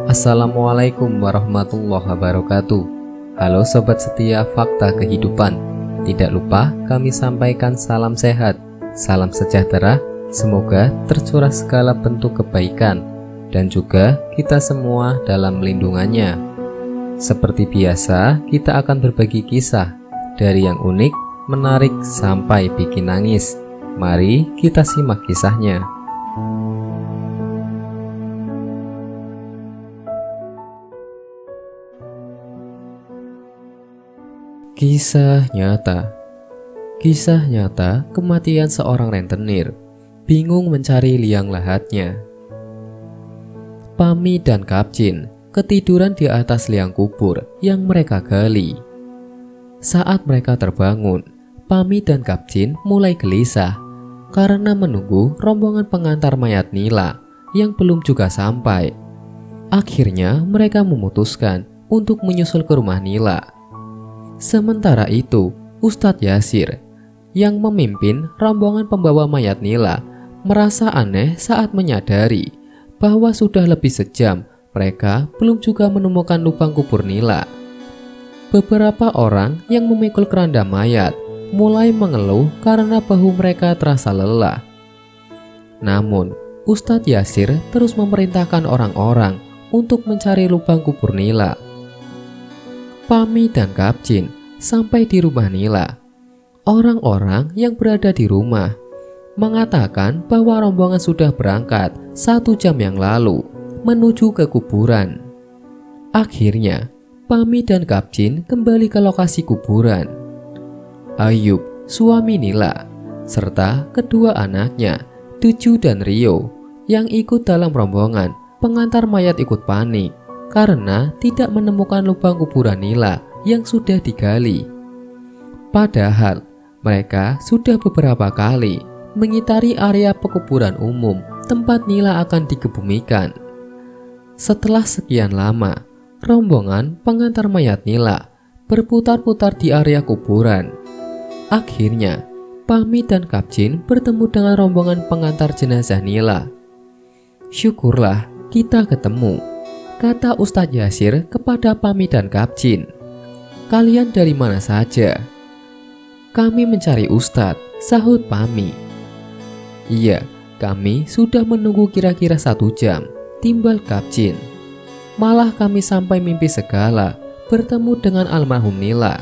Assalamualaikum warahmatullahi wabarakatuh. Halo sobat setia Fakta Kehidupan. Tidak lupa kami sampaikan salam sehat, salam sejahtera. Semoga tercurah segala bentuk kebaikan dan juga kita semua dalam lindungannya. Seperti biasa, kita akan berbagi kisah dari yang unik, menarik sampai bikin nangis. Mari kita simak kisahnya. Kisah nyata. Kisah nyata kematian seorang rentenir, bingung mencari liang lahatnya. Pami dan Kapcin ketiduran di atas liang kubur yang mereka gali. Saat mereka terbangun, Pami dan Kapcin mulai gelisah karena menunggu rombongan pengantar mayat Nila yang belum juga sampai. Akhirnya mereka memutuskan untuk menyusul ke rumah Nila. Sementara itu, Ustadz Yasir yang memimpin rombongan pembawa mayat Nila merasa aneh saat menyadari bahwa sudah lebih sejam mereka belum juga menemukan lubang kubur Nila. Beberapa orang yang memikul keranda mayat mulai mengeluh karena bahu mereka terasa lelah. Namun, Ustadz Yasir terus memerintahkan orang-orang untuk mencari lubang kubur Nila. Pami dan Kapcin sampai di rumah Nila. Orang-orang yang berada di rumah mengatakan bahwa rombongan sudah berangkat 1 jam yang lalu menuju ke kuburan. Akhirnya, Pami dan Kapcin kembali ke lokasi kuburan. Ayub, suami Nila, serta kedua anaknya, Tuju dan Rio, yang ikut dalam rombongan pengantar mayat ikut panik karena tidak menemukan lubang kuburan Nila yang sudah digali. Padahal mereka sudah beberapa kali mengitari area pekuburan umum tempat Nila akan dikebumikan. Setelah sekian lama, rombongan pengantar mayat Nila berputar-putar di area kuburan. Akhirnya, Pami dan Kapcin bertemu dengan rombongan pengantar jenazah Nila. "Syukurlah kita ketemu," kata Ustadz Yasir kepada Pami dan Kapcin. "Kalian dari mana saja?" "Kami mencari Ustadz," sahut Pami. "Iya, kami sudah menunggu kira-kira 1 jam," timbal Kapcin. "Malah kami sampai mimpi segala bertemu dengan almarhum Nila."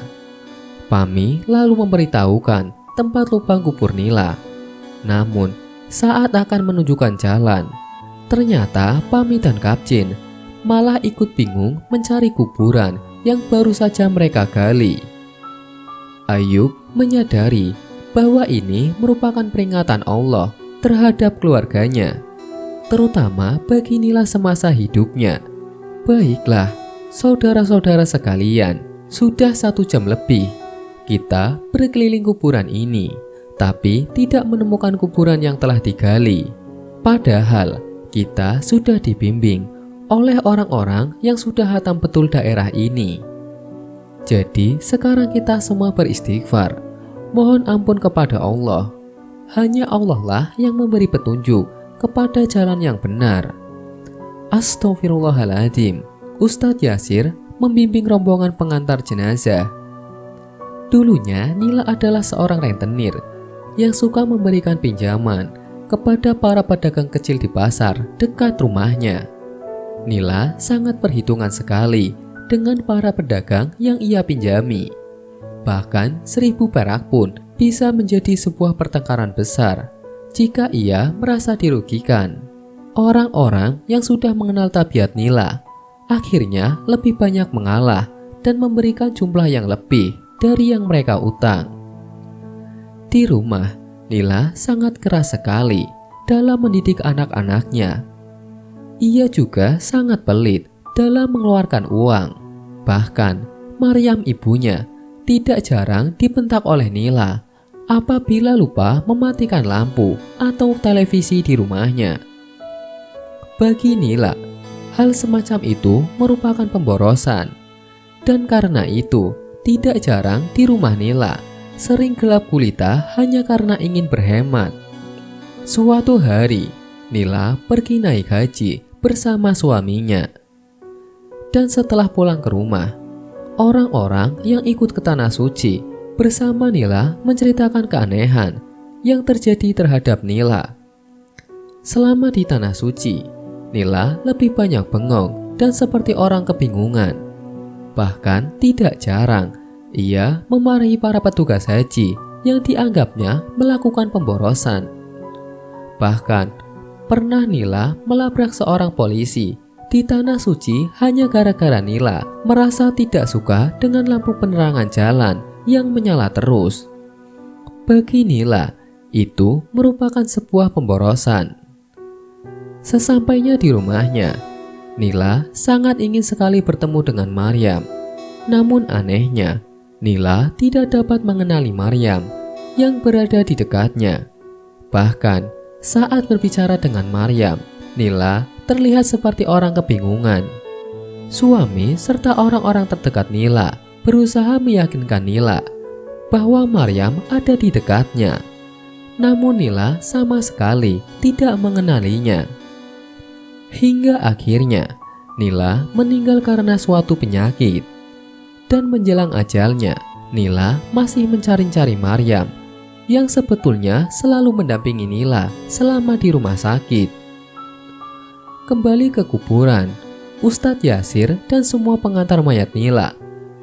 Pami lalu memberitahukan tempat lubang kubur Nila. Namun, saat akan menunjukkan jalan, ternyata Pami dan Kapcin malah ikut bingung mencari kuburan yang baru saja mereka gali. Ayub menyadari bahwa ini merupakan peringatan Allah terhadap keluarganya, terutama bagi Nila semasa hidupnya. "Baiklah, saudara-saudara sekalian, sudah 1 jam lebih kita berkeliling kuburan ini, tapi tidak menemukan kuburan yang telah digali. Padahal kita sudah dibimbing oleh orang-orang yang sudah hatam betul daerah ini. Jadi sekarang kita semua beristighfar, mohon ampun kepada Allah. Hanya Allah lah yang memberi petunjuk kepada jalan yang benar." Astaghfirullahaladzim. Ustadz Yasir membimbing rombongan pengantar jenazah. Dulunya Nila adalah seorang rentenir yang suka memberikan pinjaman kepada para pedagang kecil di pasar dekat rumahnya. Nila sangat perhitungan sekali dengan para pedagang yang ia pinjami. Bahkan 1.000 perak pun bisa menjadi sebuah pertengkaran besar jika ia merasa dirugikan. Orang-orang yang sudah mengenal tabiat Nila akhirnya lebih banyak mengalah dan memberikan jumlah yang lebih dari yang mereka utang. Di rumah, Nila sangat keras sekali dalam mendidik anak-anaknya. Ia juga sangat pelit dalam mengeluarkan uang. Bahkan, Maryam ibunya tidak jarang dibentak oleh Nila apabila lupa mematikan lampu atau televisi di rumahnya. Bagi Nila, hal semacam itu merupakan pemborosan. Dan karena itu, tidak jarang di rumah Nila sering gelap gulita hanya karena ingin berhemat. Suatu hari, Nila pergi naik haji bersama suaminya. Dan setelah pulang ke rumah, orang-orang yang ikut ke Tanah Suci bersama Nila menceritakan keanehan yang terjadi terhadap Nila. Selama di Tanah Suci, Nila lebih banyak bengong dan seperti orang kebingungan. Bahkan tidak jarang ia memarahi para petugas haji yang dianggapnya melakukan pemborosan. Bahkan pernah Nila melabrak seorang polisi di Tanah Suci hanya gara-gara Nila merasa tidak suka dengan lampu penerangan jalan yang menyala terus. Bagi Nila, itu merupakan sebuah pemborosan. Sesampainya di rumahnya, Nila sangat ingin sekali bertemu dengan Maryam. Namun anehnya, Nila tidak dapat mengenali Maryam yang berada di dekatnya. Bahkan saat berbicara dengan Maryam, Nila terlihat seperti orang kebingungan. Suami serta orang-orang terdekat Nila berusaha meyakinkan Nila bahwa Maryam ada di dekatnya. Namun Nila sama sekali tidak mengenalinya. Hingga akhirnya Nila meninggal karena suatu penyakit. Dan menjelang ajalnya, Nila masih mencari-cari Maryam yang sebetulnya selalu mendampingi Nila selama di rumah sakit. Kembali ke kuburan, Ustadz Yasir dan semua pengantar mayat Nila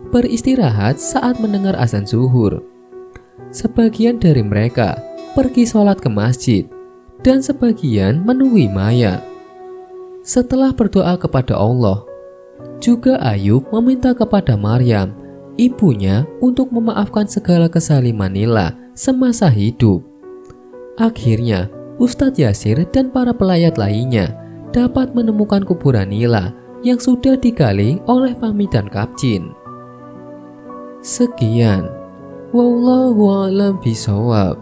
beristirahat saat mendengar azan zuhur. Sebagian dari mereka pergi sholat ke masjid dan sebagian menunggui mayat. Setelah berdoa kepada Allah, juga Ayub meminta kepada Maryam, ibunya, untuk memaafkan segala kesaliman Nila semasa hidup. Akhirnya, Ustadz Yasir dan para pelayat lainnya dapat menemukan kuburan Nila yang sudah digali oleh Fahmi dan Kapcin. Sekian, wallahu a'lam bishawab.